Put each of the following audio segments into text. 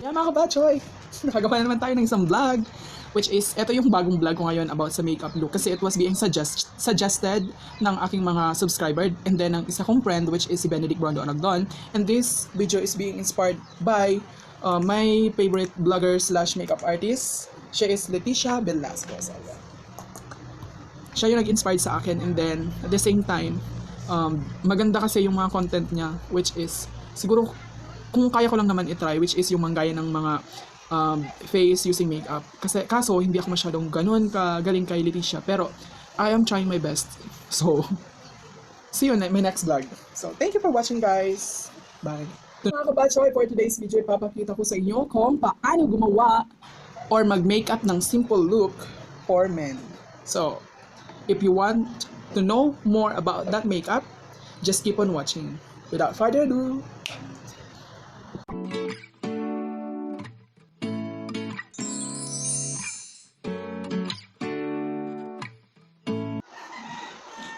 Yeah, mga kabatchoy, nakagawa na naman tayo ng isang vlog, which is, ito yung bagong vlog ko ngayon about sa makeup look kasi it was being suggested ng aking mga subscriber and then ng isa kong friend which is si Benedict Brondo Anagdon, and this video is being inspired by my favorite vlogger slash makeup artist. Siya is Leti Sha. Siya yung nag-inspired sa akin, and then at the same time, maganda kasi yung mga content niya, which is siguro kung kaya ko lang naman i-try, which is yung manggaya ng mga face using makeup. Kaso hindi ako masyadong ganun kagaling kay Leti Sha, pero I am trying my best. So, see you in my next vlog. So, thank you for watching, guys. Bye. Mga kabatchoy, for today's video, ipapakita ko sa inyo kung paano gumawa or mag-makeup ng simple look for men. So, if you want to know more about that makeup, just keep on watching. Without further ado,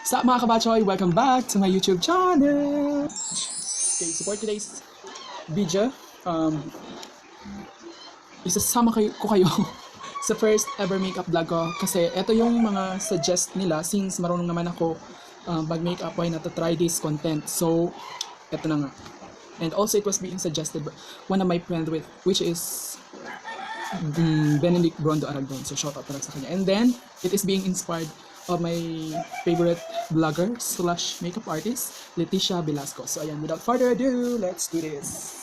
sa mga kabatchoy, welcome back to my YouTube channel. Okay, so for today's video, isasama ko kayo sa first ever makeup vlog ko kasi ito yung mga suggest nila since marunong naman ako mag-makeup, why not to try this content. So, ito na nga. And also it was being suggested by one of my friends which is Benedict Brondo Anagdon. So, shout out talaga sa kanya. And then, it is being inspired of my favorite vlogger slash makeup artist, Leti Sha. So ayan, without further ado, let's do this.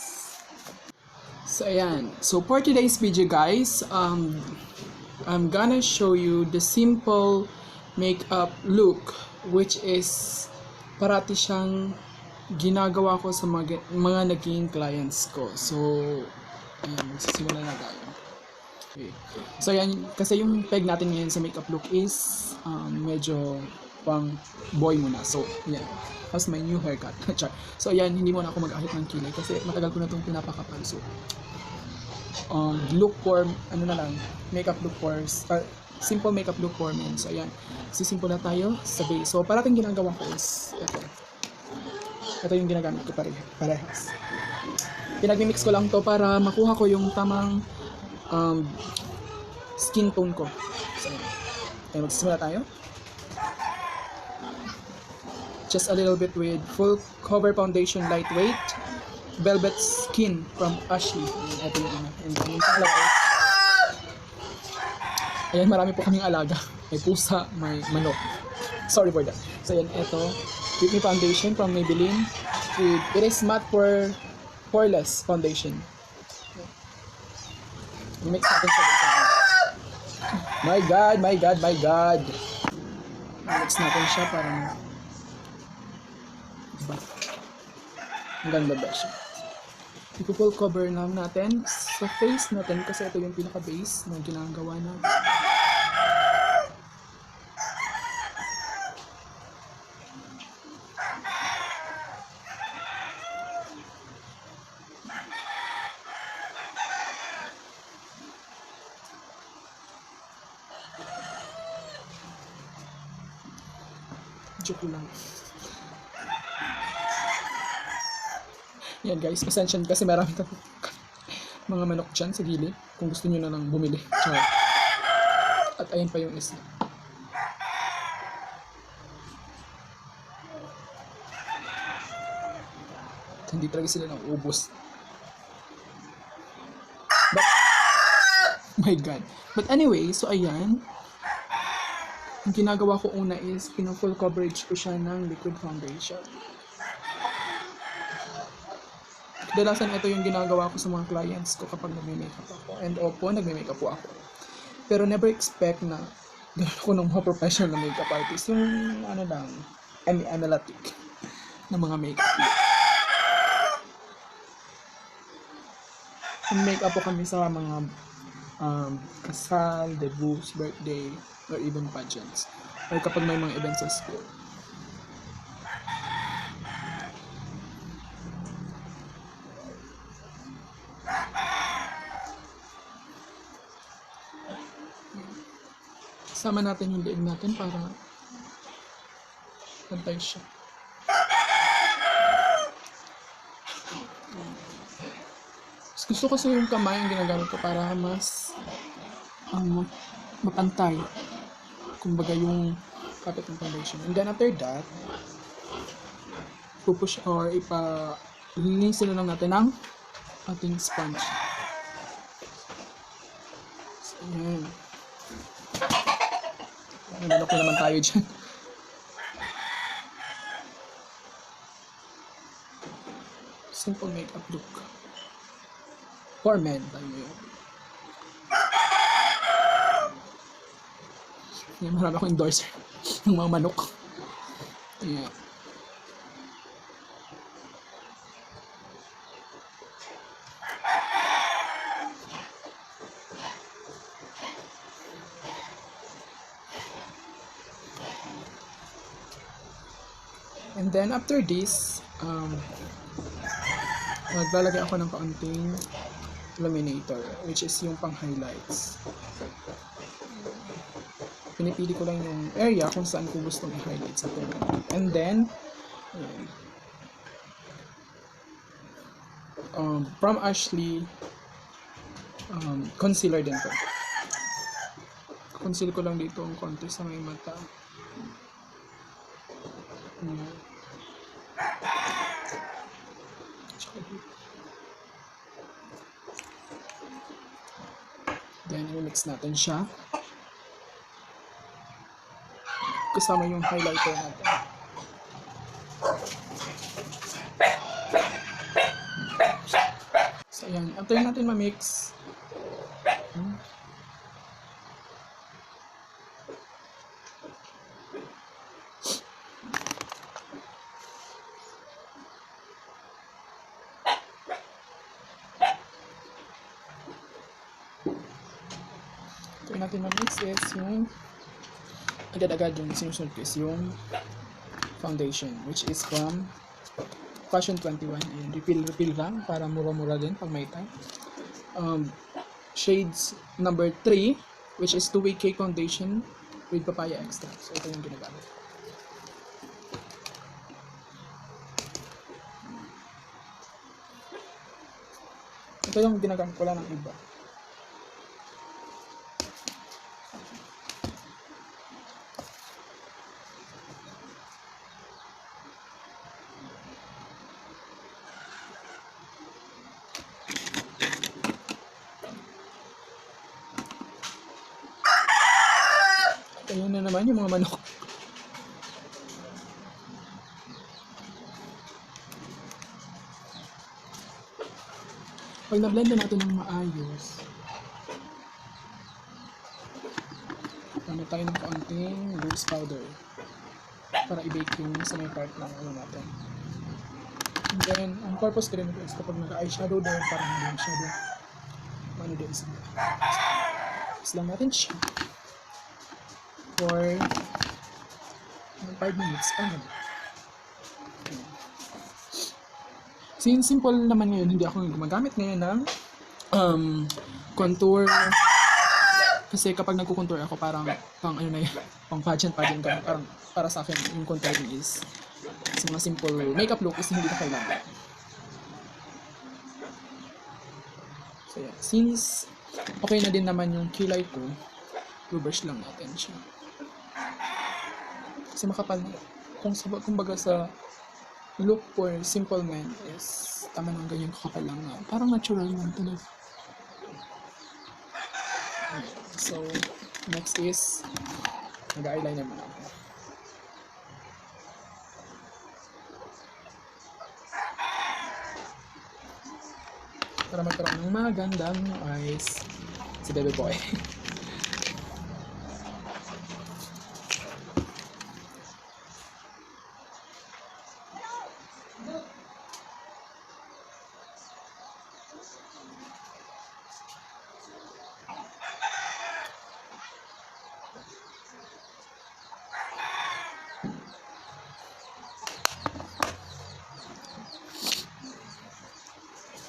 So ayan, so for today's video, guys, I'm gonna show you the simple makeup look which is parati siyang ginagawa ko sa mga naging clients ko. So ayan, magsisimula na tayo. Okay. So yan, kasi yung peg natin ngayon sa makeup look is medyo pang boy muna. So yan, how's my new haircut? So yan, hindi muna ako mag-ahit ng kilay kasi matagal ko na itong pinapakapal. So look for, ano na lang, makeup look for, simple makeup look for men. So ayan, sisimple na tayo sa base. So parating ginagawa ko is ito yung ginagamit ko parehas. Pinag-mix ko lang to para makuha ko yung tamang skin tone ko. So, okay, magsisimula tayo. Just a little bit with full cover foundation, lightweight, velvet skin from Ashley. Ito yung una. And then yung pangalawa, ayan, marami po kaming alaga. May pusa, may manok. Sorry for that. So yan, ito, Fit Me foundation from Maybelline. It is matte poreless foundation. I-mix natin siya dito. My God! I-mix natin siya para diba? Ang ganda ba siya? I-full cover lang natin sa face natin kasi ito yung pinaka-base na ginagawa natin. Joke lang. Yan guys, pasensya kasi marami mga manok dyan sa gilid. Kung gusto nyo na lang bumili. Char. At ayun pa yung isa. Hindi talaga sila nang ubos. But, my God. But anyway, so ayan. Ang ginagawa ko una is pina-full coverage ko siya ng liquid foundation. Kadalasan ito yung ginagawa ko sa mga clients ko kapag nagme-makeup ako. And opo, nagme-makeup po ako. Pero never expect na gano'n ako ng mga professional na makeup artist. Yung ano lang, analytic na mga makeup look. Mag-makeup po kami sa mga kasal, debuts, birthday, or even pageants, or kapag may mga events sa school. Sama natin yung leeg natin para pantay siya. Gusto ko sa yung kamay ang ginagamit ko para mas mapantay. Kumbaga yung kapit ng foundation. And then after that, pupush or linisin na lang natin ng ating sponge. So, ayan. Nalok na naman tayo dyan. Simple makeup look. For men tayo yun. Yan, marami akong endorser ng mga manok. Yeah. And then after this, maglalagay ako ng kaunting illuminator, which is yung pang highlights. Pinipili ko lang yung area kung saan ko gustong i-highlight sa tono. And then, from Ashley, concealer din to. Conceal ko lang dito ang konti sa may mata. Then, i-mix natin siya. Kasama yung highlighter natin. So, ayan. After natin ma-mix, natin ma-mix is yung agad-agad yung sinusunod ko is yung foundation, which is from Fashion 21. Ayan, refill lang para mura-mura din pag may time. Shades number 3, which is 2-way cake foundation with papaya extract. So ito yung ginagamit. Ito yung ginagamit ko lang ng iba. Ayun na naman yung mga manok. Pag na-blend na natin ng maayos, gamit tayo ng kaunting loose powder para i-bake yung sa may part ng ano natin. And then, ang purpose ko rin ito is kapag naka-eyeshadow daw, parang hindi masyado ano din sila. Islang natin siya for 5 minutes. Since simple naman ngayon, hindi ako gumagamit ngayon ng contour. Kasi kapag nagko-contour ako, parang pang ano na yun, pang pageant parang para sa akin yung contouring is sa mga simple makeup look is hindi na kailangan. So yeah, since okay na din naman yung kilay ko, brush lang natin siya. Kasi makapal na. Kumbaga sa look for simple men is tama ng ganyan kakapal lang na. Parang natural lang talaga. So, next is nag-eyeliner mo na ako. Para magkaroon ng magandang eyes si baby boy.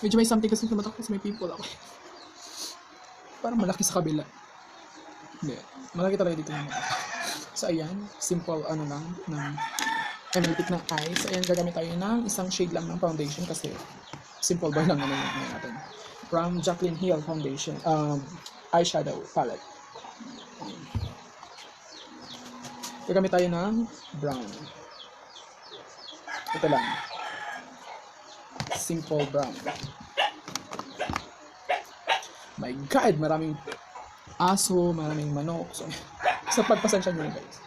Medyo may something kasi sa mata ko kasi may pimple ako. Parang malaki sa kabila. Hindi. Malaki talaga dito yung mata. So ayan, simple ano lang ng analytic na eyes. So ayan, gagamit tayo ng isang shade lang ng foundation kasi simple boy lang naman yung natin. From Jaclyn Hill Foundation, eyeshadow palette. Gagamit tayo ng brown. Ito lang. Simple brown. My God, maraming aso, maraming manok. So, sa pagpasensya nyo guys.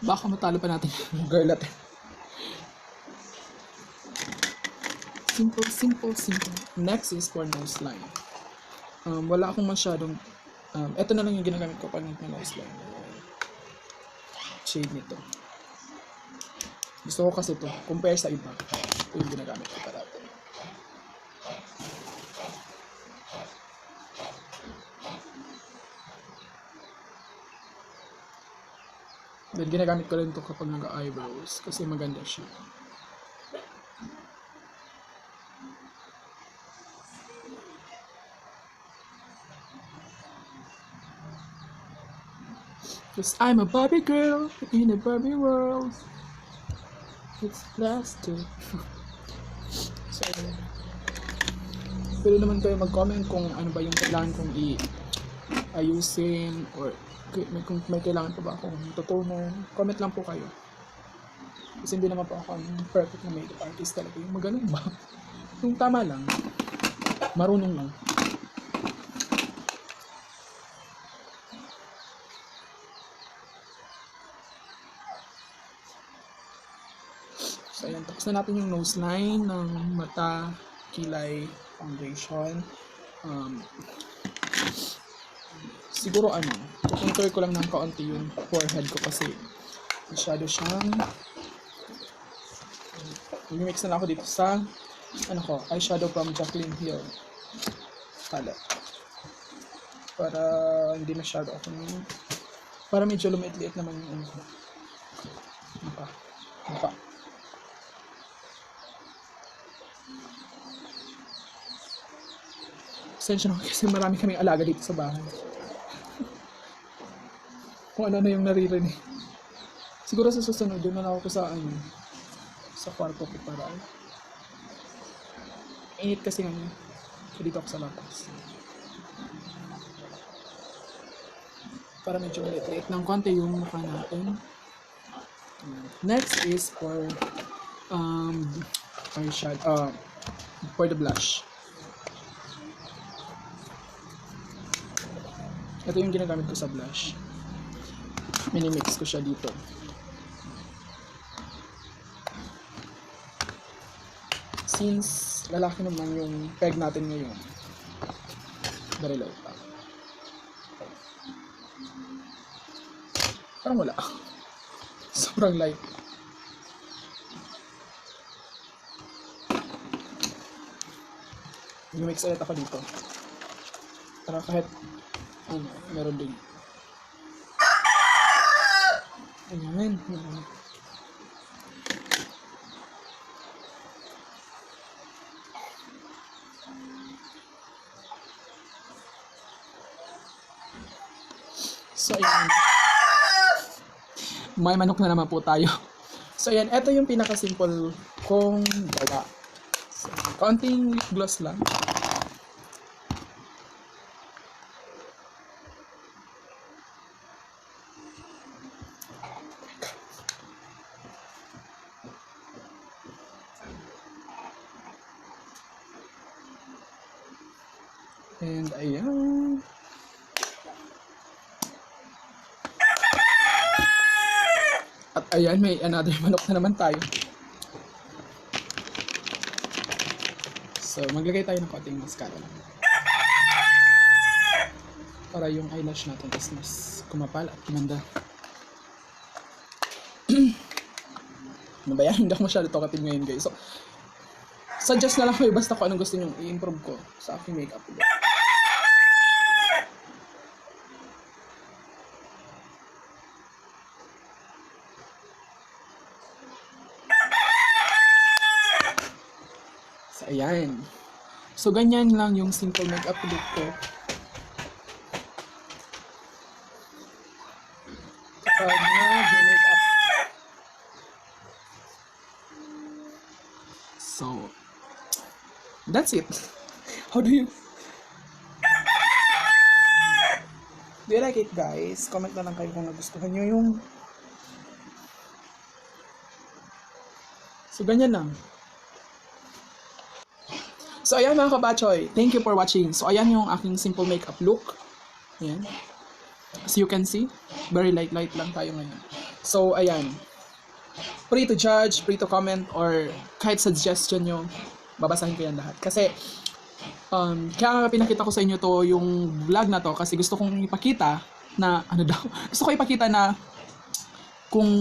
Baka matalo pa natin yung girl natin. Simple, simple, simple. Next is for nose line. Wala akong masyadong... ito na lang yung ginagamit ko pag nose line. Shade nito. Gusto ko kasi ito. Compare sa iba. Ito yung ginagamit ko parati. Then ginagamit ko rin ito kapag nag-eyebrows kasi maganda siya. Cause I'm a Barbie girl in a Barbie world. It's plastic. So, pwede naman kayo mag-comment kung ano ba yung kailangan kong i-ayusin or kung may kailangan pa ba akong tutunan. Comment lang po kayo. Kasi hindi naman po ako ang perfect na makeup artist talaga. Yung magaling ba? Yung tama lang. Marunong lang. So ayan, tapos na natin yung nose line ng mata, kilay, foundation. Siguro contour ko lang ng kaunti yung forehead ko kasi masyado siyang mix na lang ako dito sa eyeshadow from Jaclyn Hill palette para hindi masyado ako para medyo lumiit-liit naman yung mukha. Pasensya na kasi marami kaming alaga dito sa bahay. Kung ano na yung naririnig. Siguro sa susunod, doon na ako sa kwarto ko para init kasi ngayon. So dito ako sa labas. Para medyo liit-liit ng konti yung mukha natin. Next is for eyeshadow, for the blush. Ito yung ginagamit ko sa blush. Minimix ko siya dito. Since lalaki naman yung peg natin ngayon, very low pa. Parang wala. Sobrang light. Minimix ulit ako dito. Para kahit meron din. Ayan. So, ayan. May manok na naman po tayo. So, ayan. Ito yung pinaka-simple kong gawa. So, kaunting lip gloss lang. And ayan. At ayan, may another manok na naman tayo. So, maglagay tayo ng konting mascara lang. Para yung eyelash natin is mas kumapal at kumanda. Ano ba yan? Hindi ako masyado talkative ngayon guys. So, suggest na lang kayo basta kung anong gusto nyo i-improve ko sa aking makeup. ayan. So, ganyan lang yung simple makeup look ko. Kapag nag-makeup. So, that's it. How do you like it, guys? Comment na lang kayo kung nagustuhan nyo yung... So, ganyan lang. So, ayan mga kabachoy. Thank you for watching. So, ayan yung aking simple makeup look. Ayan. As you can see, very light lang tayo ngayon. So, ayan. Free to judge, free to comment, or kahit suggestion nyo, babasahin ko yan lahat. Kasi, kaya pinakita ko sa inyo to, yung vlog na to, kasi gusto kong ipakita na, gusto ko ipakita na kung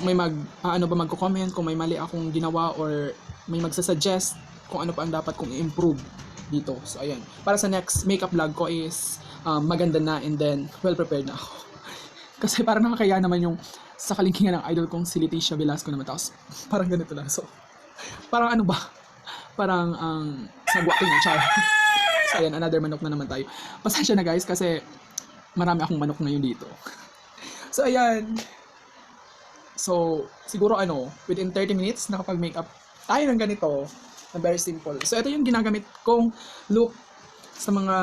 may magko-comment, kung may mali akong ginawa, or may magsasuggest kung ano pa ang dapat kong i-improve dito. So, ayan. Para sa next makeup vlog ko is, maganda na and then, well prepared na ako. Kasi parang nakakaya naman yung sa kalingkingan ng idol kong si Leti Sha naman, tapos parang ganito lang. So, parang ano ba? Parang sagwating na char. So ayan, another manok na naman tayo. Pasensya na guys kasi marami akong manok ngayon dito. So ayan. So siguro within 30 minutes nakapag-makeup tayo ng ganito na very simple. So ito yung ginagamit kong look sa mga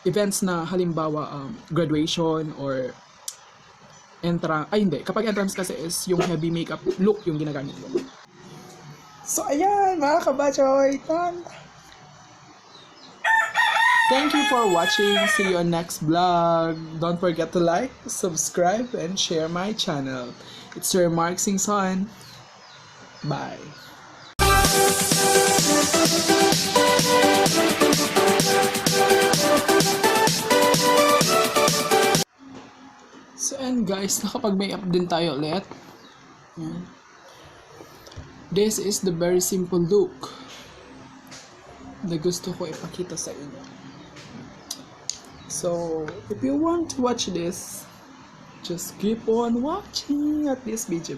events na halimbawa graduation or kapag entrance kasi is yung heavy makeup look yung ginagamit ko. So, ayan, mga kabachoy. Thank you for watching. See you on next vlog. Don't forget to like, subscribe, and share my channel. It's your Mark Singson. Bye. So, and guys, nakapag-makeup din tayo ulit. Yan. This is the very simple look na gusto ko ipakita sa inyo. So, if you want to watch this, just keep on watching at this video.